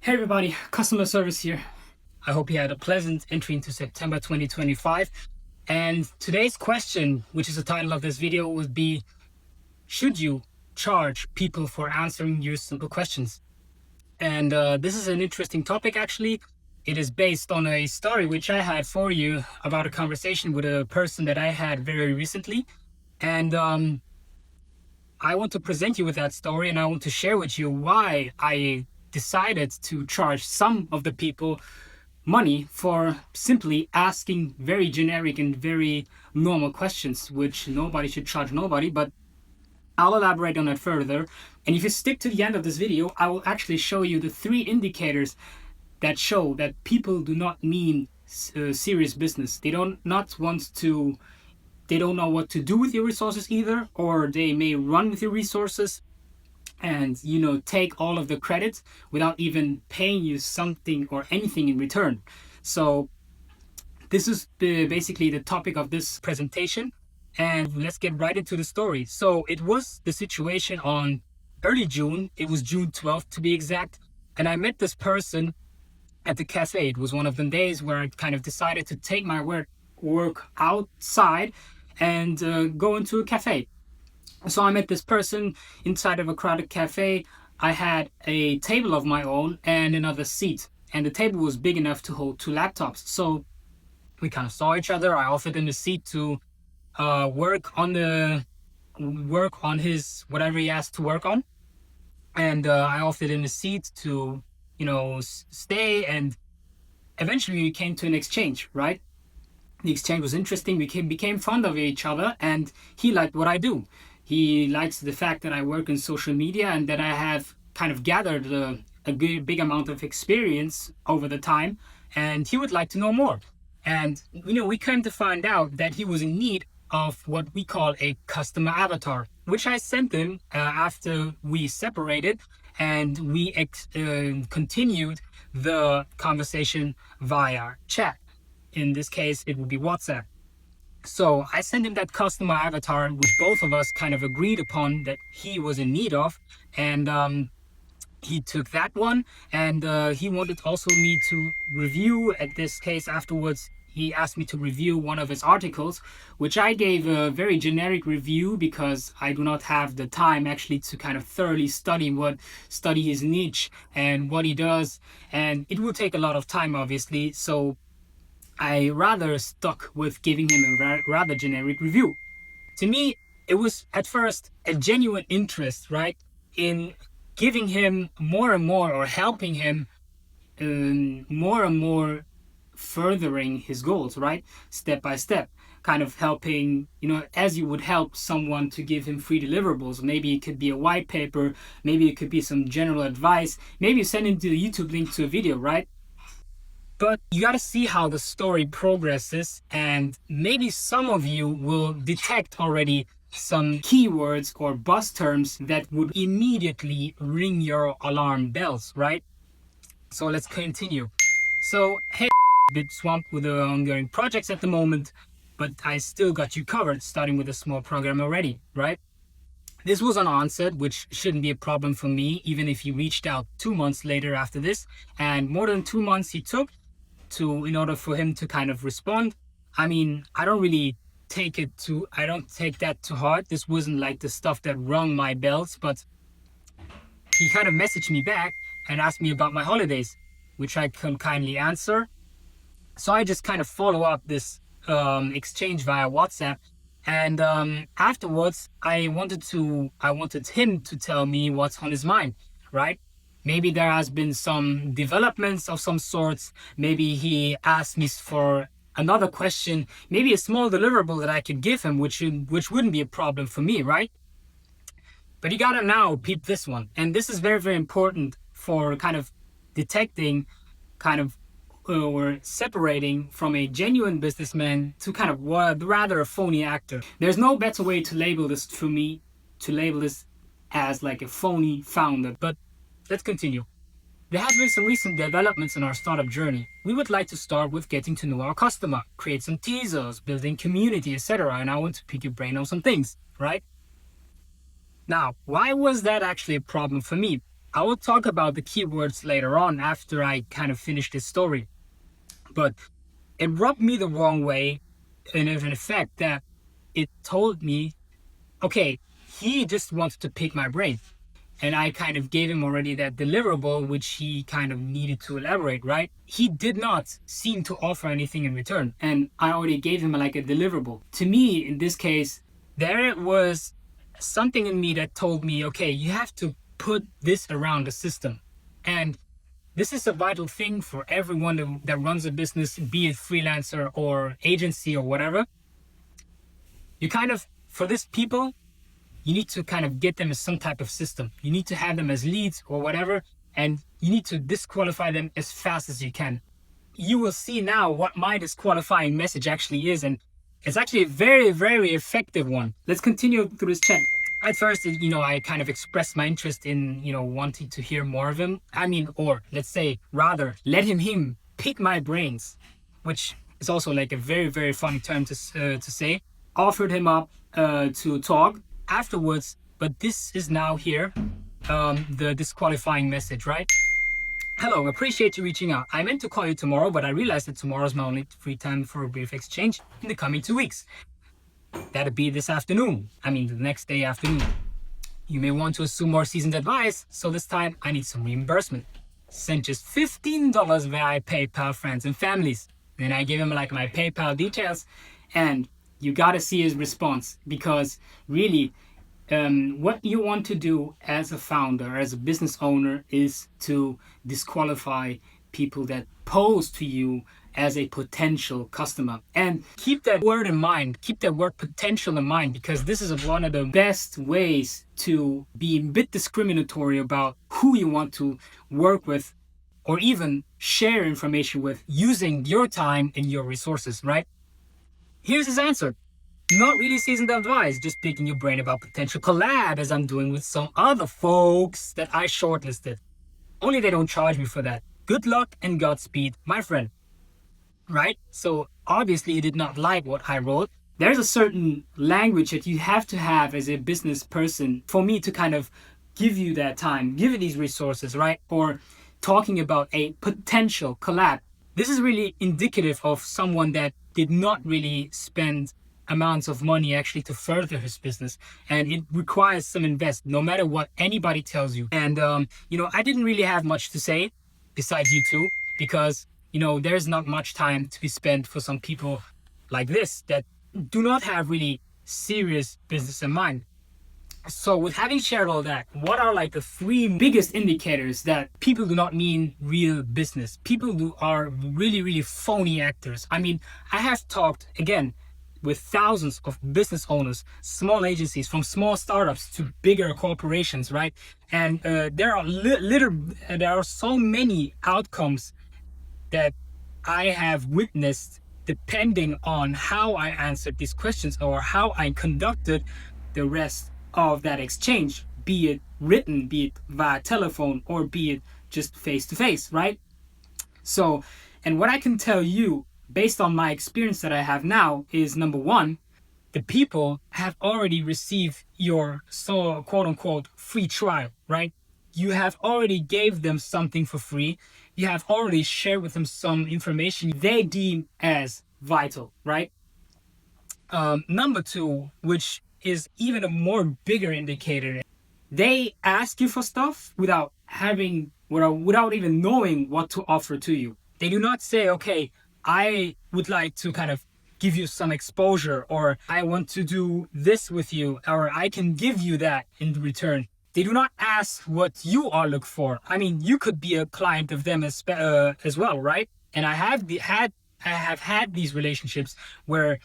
Hey everybody, customer service here. I hope you had a pleasant entry into September 2025. And today's question, which is the title of this video, would be, should you charge people for answering your simple questions? And this is an interesting topic, actually. It is based on a story which I had for you about a conversation with a person that I had very recently. And I want to present you with that story, and I want to share with you why I decided to charge some of the people money for simply asking very generic and very normal questions, which nobody should charge nobody, but I'll elaborate on that further. And if you stick to the end of this video, I will actually show you the 3 indicators that show that people do not mean serious business. They don't know what to do with your resources either, or they may run with your resources and take all of the credit without even paying you something or anything in return. So this is basically the topic of this presentation, and let's get right into the story. So it was the situation on early June. It was June 12th to be exact, and I met this person at the cafe. It was one of the days where I kind of decided to take my work outside and go into a cafe. So I met this person inside of a crowded cafe. I had a table of my own and another seat, and the table was big enough to hold 2 laptops. So we kind of saw each other. I offered him a seat to work on his whatever he asked to work on, and I offered him a seat to stay, and eventually we came to an exchange, right? The exchange was interesting. We became fond of each other, and he liked what I do. He likes the fact that I work in social media and that I have kind of gathered a big amount of experience over the time, and he would like to know more. And we came to find out that he was in need of what we call a customer avatar, which I sent him after we separated, and we continued the conversation via chat. In this case, it would be WhatsApp. So I sent him that customer avatar, which both of us kind of agreed upon that he was in need of, and he took that one, and he wanted also me to review. At this case, afterwards, he asked me to review one of his articles, which I gave a very generic review because I do not have the time actually to kind of thoroughly study his niche and what he does, and it will take a lot of time, obviously. So I rather stuck with giving him a rather generic review. To me, it was at first a genuine interest, right, in giving him more and more, or helping him more and more, furthering his goals, right, step by step, kind of helping, as you would help someone to give him free deliverables. Maybe it could be a white paper, maybe it could be some general advice, maybe you send him to the YouTube link to a video, right? But you got to see how the story progresses, and maybe some of you will detect already some keywords or buzz terms that would immediately ring your alarm bells, right? So let's continue. So, hey, a bit swamped with the ongoing projects at the moment, but I still got you covered, starting with a small program already, right? This was unanswered, which shouldn't be a problem for me, even if he reached out 2 months later after this, and more than 2 months he took in order for him to kind of respond. I mean, I don't take that to heart. This wasn't like the stuff that rung my bells, but he kind of messaged me back and asked me about my holidays, which I can kindly answer. So I just kind of follow up this exchange via WhatsApp, and afterwards I wanted him to tell me what's on his mind, right? Maybe there has been some developments of some sorts. Maybe he asked me for another question, maybe a small deliverable that I could give him, which wouldn't be a problem for me, right? But you gotta now peep this one. And this is very, very important for kind of detecting or separating from a genuine businessman to kind of rather a phony actor. There's no better way to label this for me, to label this as like a phony founder. But let's continue. There have been some recent developments in our startup journey. We would like to start with getting to know our customer, create some teasers, building community, etc. And I want to pick your brain on some things, right? Now, why was that actually a problem for me? I will talk about the keywords later on after I kind of finish this story. But it rubbed me the wrong way in an effect that it told me, okay, he just wants to pick my brain. And I kind of gave him already that deliverable, which he kind of needed to elaborate, right? He did not seem to offer anything in return. And I already gave him like a deliverable. To me, in this case, there was something in me that told me, okay, you have to put this around the system. And this is a vital thing for everyone that runs a business, be it freelancer or agency or whatever. You kind of, for these people, you need to kind of get them as some type of system. You need to have them as leads or whatever, and you need to disqualify them as fast as you can. You will see now what my disqualifying message actually is, and it's actually a very, very effective one. Let's continue through this chat. At first, I kind of expressed my interest in, wanting to hear more of him. Or let's say, rather, let him pick my brains, which is also like a very, very funny term to say. Offered him up to talk afterwards, but this is now here, the disqualifying message, right? Hello, appreciate you reaching out. I meant to call you tomorrow, but I realized that tomorrow is my only free time for a brief exchange in the coming 2 weeks. That'd be this afternoon. The next day afternoon. You may want to assume more seasoned advice, so this time I need some reimbursement. Sent just $15 via PayPal, friends and families. Then I gave him like my PayPal details, and you gotta see his response, because really, what you want to do as a founder, as a business owner, is to disqualify people that pose to you as a potential customer. And keep that word in mind, keep that word potential in mind, because this is one of the best ways to be a bit discriminatory about who you want to work with or even share information with using your time and your resources, right? Here's his answer. Not really seasoned advice, just picking your brain about potential collab, as I'm doing with some other folks that I shortlisted. Only they don't charge me for that. Good luck and Godspeed, my friend. Right? So obviously he did not like what I wrote. There's a certain language that you have to have as a business person for me to kind of give you that time, give you these resources, right? Or talking about a potential collab. This is really indicative of someone that did not really spend amounts of money actually to further his business, and it requires some invest no matter what anybody tells you. And I didn't really have much to say besides you two, because there's not much time to be spent for some people like this that do not have really serious business in mind. So with having shared all that, what are like the 3 biggest indicators that people do not mean real business? People are really, really phony actors. I have talked, again, with thousands of business owners, small agencies, from small startups to bigger corporations, right? And there are so many outcomes that I have witnessed depending on how I answered these questions or how I conducted the rest of that exchange, be it written, be it via telephone, or be it just face to face, right? So, and what I can tell you based on my experience that I have now is, number 1, the people have already received your quote unquote free trial, right? You have already gave them something for free. You have already shared with them some information they deem as vital, right? Number 2, which is even a more bigger indicator, they ask you for stuff without even knowing what to offer to you. They do not say, okay, I would like to kind of give you some exposure, or I want to do this with you, or I can give you that in return. They do not ask what you are looking for. You could be a client of them as well, right? And I have had these relationships where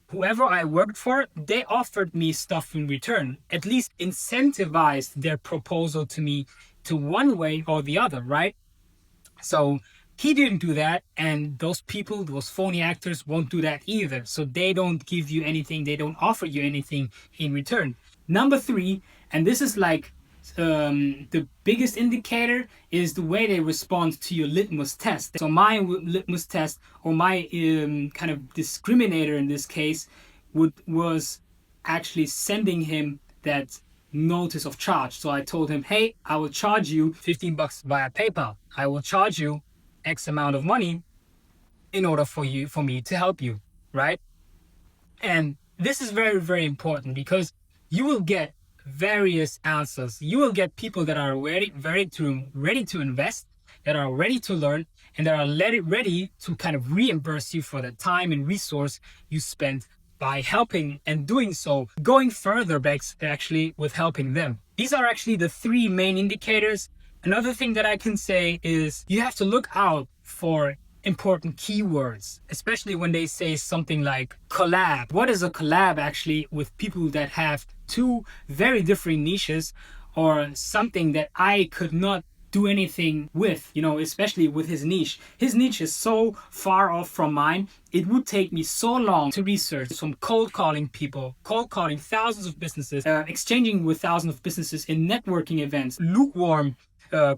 whoever I worked for, they offered me stuff in return, at least incentivized their proposal to me to one way or the other, right? So he didn't do that, and those people, those phony actors, won't do that either. So they don't give you anything, they don't offer you anything in return. Number 3, and this is like the biggest indicator, is the way they respond to your litmus test. So my litmus test, or my kind of discriminator in this case, was actually sending him that notice of charge. So I told him, hey, I will charge you $15 via PayPal. I will charge you X amount of money in order for me to help you, right? And this is very, very important because you will get various answers. You will get people that are ready to invest, that are ready to learn, and that are ready to kind of reimburse you for the time and resource you spent by helping and doing so, going further back actually with helping them. These are actually the three main indicators. Another thing that I can say is you have to look out for important keywords, especially when they say something like collab. What is a collab actually with people that have two very different niches, or something that I could not do anything with, especially with his niche. His niche is so far off from mine. It would take me so long to research, from cold calling people, cold calling thousands of businesses, exchanging with thousands of businesses in networking events, lukewarm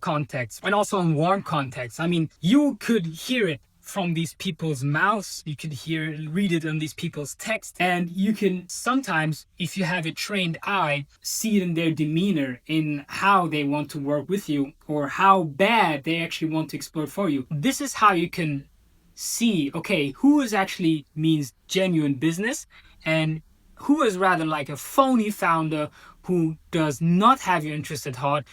contacts, and also in warm contacts. I mean, you could hear it from these people's mouths, you could read it on these people's text, and you can sometimes, if you have a trained eye, see it in their demeanor, in how they want to work with you, or how bad they actually want to exploit for you. This is how you can see, okay, who is actually means genuine business, and who is rather like a phony founder who does not have your interest at heart,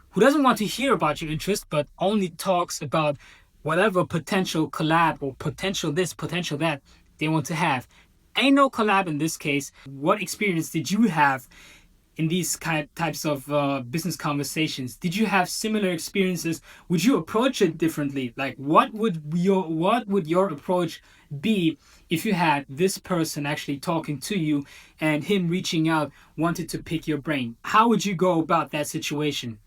who doesn't want to hear about your interest, but only talks about whatever potential collab or potential this, potential that they want to have. Ain't no collab in this case. What experience did you have in these types of business conversations? Did you have similar experiences? Would you approach it differently? Like, what would your approach be if you had this person actually talking to you and him reaching out, wanted to pick your brain? How would you go about that situation?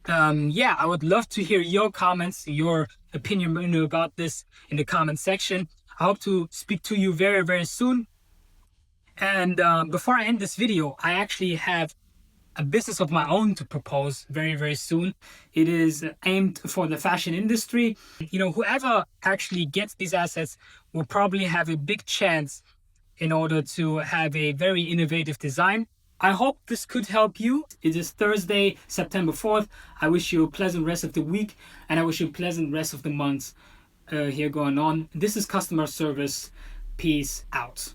I would love to hear your comments, your opinion about this in the comment section. I hope to speak to you very, very soon. And before I end this video, I actually have a business of my own to propose very, very soon. It is aimed for the fashion industry. Whoever actually gets these assets will probably have a big chance in order to have a very innovative design. I hope this could help you. It is Thursday, September 4th. I wish you a pleasant rest of the week, and I wish you a pleasant rest of the month here going on. This is customer service. Peace out.